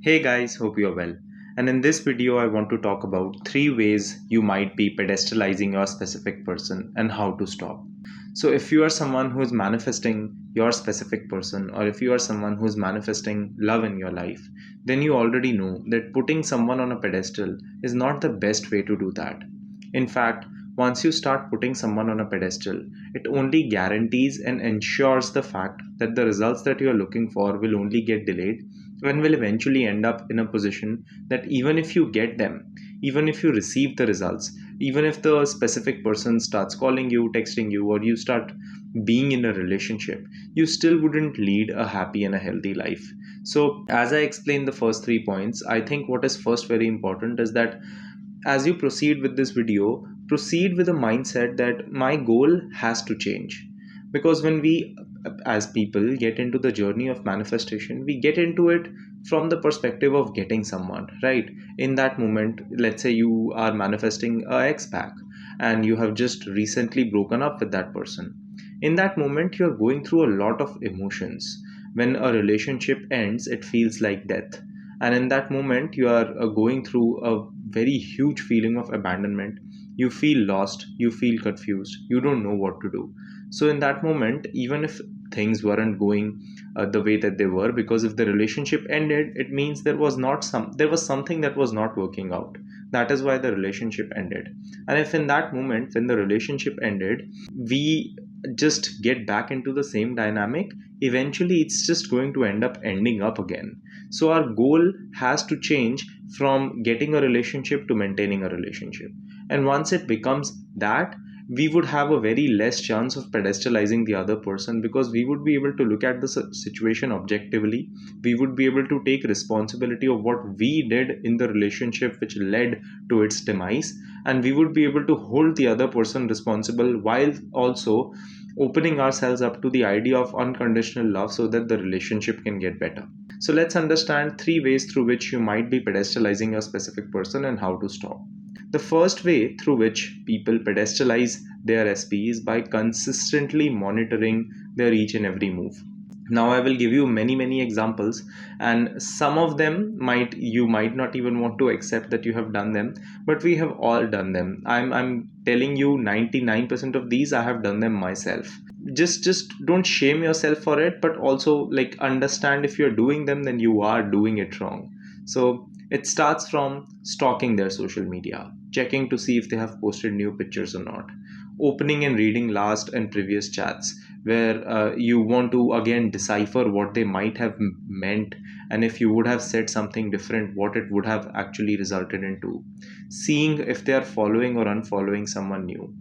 Hey guys, hope you're well. And in this video, I want to talk about 3 ways you might be pedestalizing your specific person and how to stop. So, if you are someone who is manifesting your specific person, or if you are someone who is manifesting love in your life, then you already know that putting someone on a pedestal is not the best way to do that. In fact, once you start putting someone on a pedestal, it only guarantees and ensures the fact that the results that you are looking for will only get delayed and will eventually end up in a position that even if you get them, even if you receive the results, even if the specific person starts calling you, texting you, or you start being in a relationship, you still wouldn't lead a happy and a healthy life. So, as I explained the first 3 points, I think what is first very important is that as you proceed with this video, proceed with a mindset that my goal has to change. Because when we, as people, get into the journey of manifestation, we get into it from the perspective of getting someone, right? In that moment, let's say you are manifesting a ex pack and you have just recently broken up with that person. In that moment, you're going through a lot of emotions. When a relationship ends, it feels like death, and in that moment you are going through a very huge feeling of abandonment. You feel lost, you feel confused, you don't know what to do. So in that moment, even if things weren't going the way that they were, because if the relationship ended, it means there was something that was not working out. That is why the relationship ended. And if in that moment when the relationship ended, we just get back into the same dynamic, eventually it's just going to end up ending up again. So our goal has to change from getting a relationship to maintaining a relationship. And once it becomes that, we would have a very less chance of pedestalizing the other person, because we would be able to look at the situation objectively. We would be able to take responsibility of what we did in the relationship which led to its demise, and we would be able to hold the other person responsible while also opening ourselves up to the idea of unconditional love so that the relationship can get better. So let's understand 3 ways through which you might be pedestalizing a specific person and how to stop. The first way through which people pedestalize their SP is by consistently monitoring their each and every move. Now I will give you many examples, and some of them you might not even want to accept that you have done them, but we have all done them. I'm telling you, 99% of these I have done them myself. Just don't shame yourself for it, but also like understand, if you're doing them, then you are doing it wrong. So it starts from stalking their social media, checking to see if they have posted new pictures or not, opening and reading last and previous chats, where you want to again decipher what they might have meant, and if you would have said something different, what it would have actually resulted into, seeing if they are following or unfollowing someone new,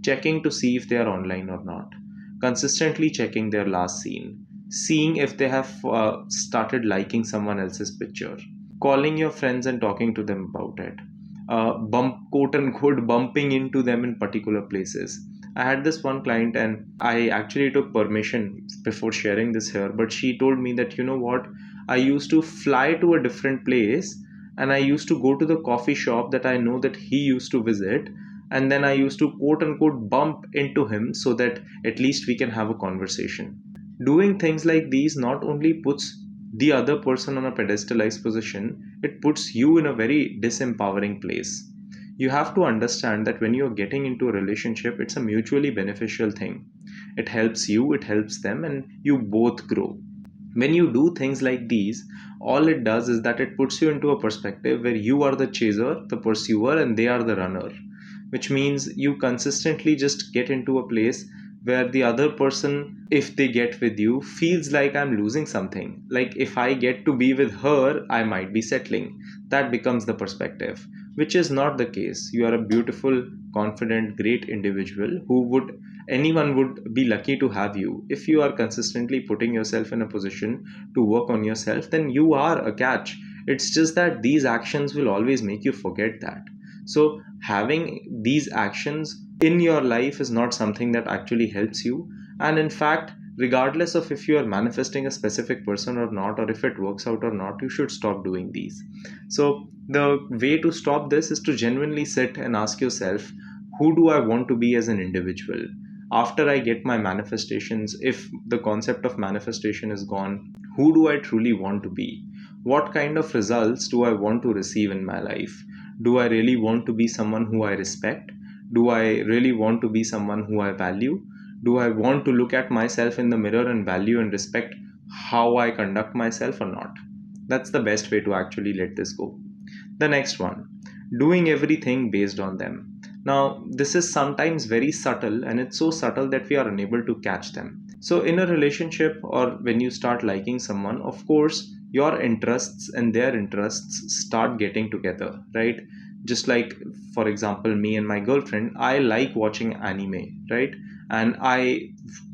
checking to see if they are online or not, consistently checking their last scene, seeing if they have started liking someone else's picture, calling your friends and talking to them about it, quote unquote bumping into them in particular places. I had this one client, and I actually took permission before sharing this here, but she told me that, you know what, I used to fly to a different place, and I used to go to the coffee shop that I know that he used to visit, and then I used to quote unquote bump into him so that at least we can have a conversation. Doing things like these not only puts the other person on a pedestalized position, it puts you in a very disempowering place. You have to understand that when you're getting into a relationship, it's a mutually beneficial thing. It helps you, it helps them, and you both grow. When you do things like these, all it does is that it puts you into a perspective where you are the chaser, the pursuer, and they are the runner, which means you consistently just get into a place where the other person, if they get with you, feels like I'm losing something. Like if I get to be with her, I might be settling. That becomes the perspective, which is not the case. You are a beautiful, confident, great individual who would anyone would be lucky to have you. If you are consistently putting yourself in a position to work on yourself, then you are a catch. It's just that these actions will always make you forget that. So having these actions in your life is not something that actually helps you. And in fact, regardless of if you are manifesting a specific person or not, or if it works out or not, you should stop doing these. So the way to stop this is to genuinely sit and ask yourself, who do I want to be as an individual? After I get my manifestations, if the concept of manifestation is gone, who do I truly want to be? What kind of results do I want to receive in my life? Do I really want to be someone who I respect? Do I really want to be someone who I value? Do I want to look at myself in the mirror and value and respect how I conduct myself or not? That's the best way to actually let this go. The next one, doing everything based on them. Now, this is sometimes very subtle, and it's so subtle that we are unable to catch them. So, in a relationship or when you start liking someone, of course, your interests and their interests start getting together, right? Just like, for example, me and my girlfriend, I like watching anime, right? And I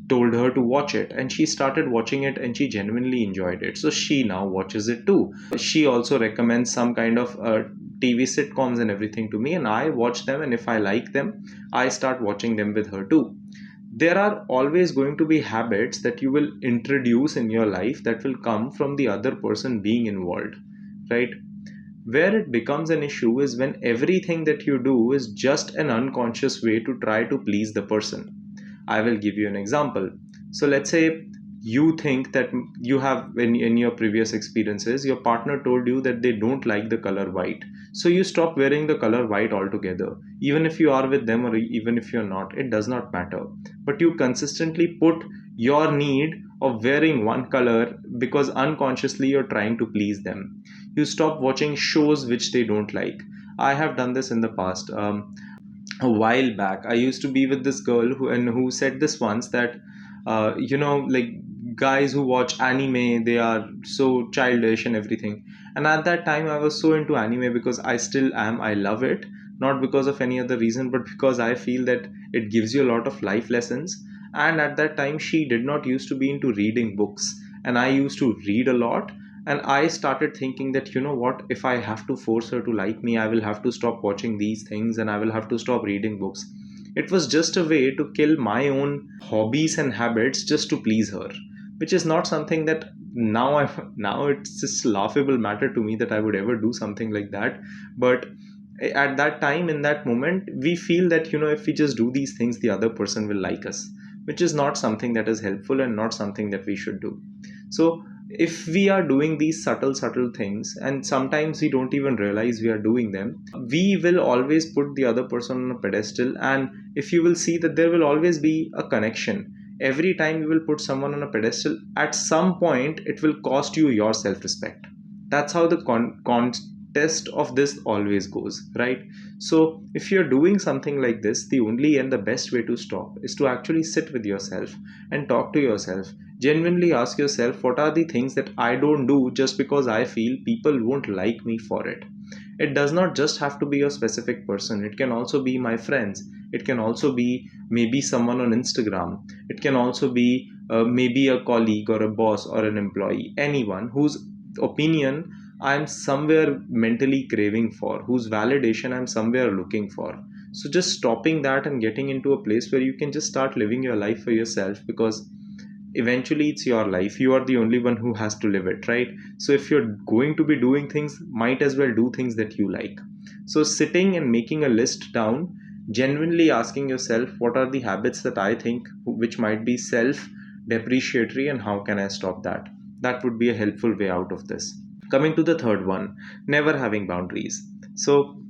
told her to watch it, and she started watching it and she genuinely enjoyed it. So she now watches it too. She also recommends some kind of TV sitcoms and everything to me, and I watch them, and if I like them, I start watching them with her too. There are always going to be habits that you will introduce in your life that will come from the other person being involved, right? Where it becomes an issue is when everything that you do is just an unconscious way to try to please the person. I will give you an example. So let's say you think that you have, in your previous experiences, your partner told you that they don't like the color white. So you stop wearing the color white altogether. Even if you are with them or even if you're not, it does not matter. But you consistently put your need of wearing one color because unconsciously you're trying to please them. You stop watching shows which they don't like. I have done this in the past. A while back, I used to be with this girl who said this once that like guys who watch anime, they are so childish and everything. And at that time I was so into anime because I still am. I love it, not because of any other reason, but because I feel that it gives you a lot of life lessons. And at that time she did not used to be into reading books, and I used to read a lot. And I started thinking that, you know what, if I have to force her to like me, I will have to stop watching these things and I will have to stop reading books. It was just a way to kill my own hobbies and habits just to please her, which is not something that now it's just laughable matter to me that I would ever do something like that. But at that time, in that moment, we feel that, if we just do these things, the other person will like us, which is not something that is helpful and not something that we should do. So if we are doing these subtle things and sometimes we don't even realize we are doing them, we will always put the other person on a pedestal. And if you will see that there will always be a connection, every time you will put someone on a pedestal, at some point it will cost you your self-respect. That's how the contest of this always goes, right? So if you're doing something like this, the only and the best way to stop is to actually sit with yourself and talk to yourself. Genuinely ask yourself, what are the things that I don't do just because I feel people won't like me for it? It does not just have to be a specific person. It can also be my friends. It can also be maybe someone on Instagram. It can also be maybe a colleague or a boss or an employee, anyone whose opinion I'm somewhere mentally craving for, whose validation I'm somewhere looking for. So just stopping that and getting into a place where you can just start living your life for yourself, because eventually it's your life. You are the only one who has to live it, right? So if you're going to be doing things, might as well do things that you like. So sitting and making a list down, genuinely asking yourself, what are the habits that I think which might be self depreciatory, and how can I stop that? That would be a helpful way out of this. Coming to the third one, never having boundaries. So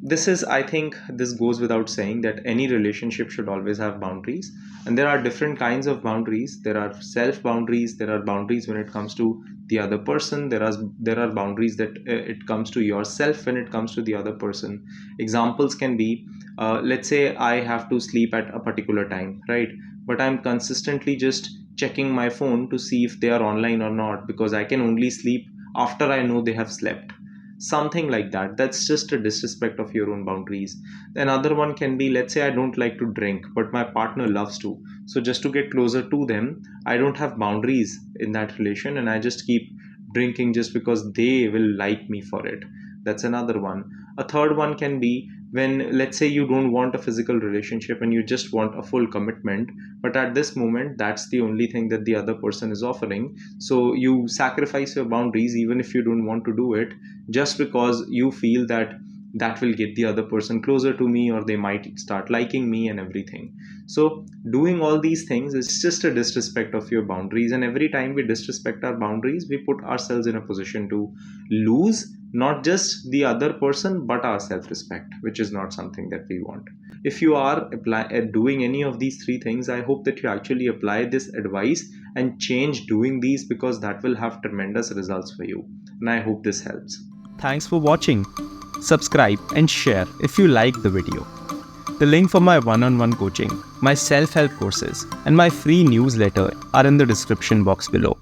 this is, I think this goes without saying that any relationship should always have boundaries. And there are different kinds of boundaries. There are self boundaries, there are boundaries when it comes to the other person, there are boundaries that it comes to yourself when it comes to the other person. Examples can be, let's say I have to sleep at a particular time, right? But I'm consistently just checking my phone to see if they are online or not, because I can only sleep after I know they have slept. Something like that. That's just a disrespect of your own boundaries. Another one can be, let's say I don't like to drink but my partner loves to, so just to get closer to them, I don't have boundaries in that relation and I just keep drinking just because they will like me for it. That's another one. A third one can be when, let's say, you don't want a physical relationship and you just want a full commitment, but at this moment that's the only thing that the other person is offering, so you sacrifice your boundaries even if you don't want to do it, just because you feel that that will get the other person closer to me, or they might start liking me and everything. So doing all these things is just a disrespect of your boundaries, and every time we disrespect our boundaries, we put ourselves in a position to lose not just the other person but our self-respect, which is not something that we want. If you are doing any of these three things, I hope that you actually apply this advice and change doing these, because that will have tremendous results for you, and I hope this helps. Thanks for watching. Subscribe and share if you like the video. The link for my one-on-one coaching, my self-help courses, and my free newsletter are in the description box below.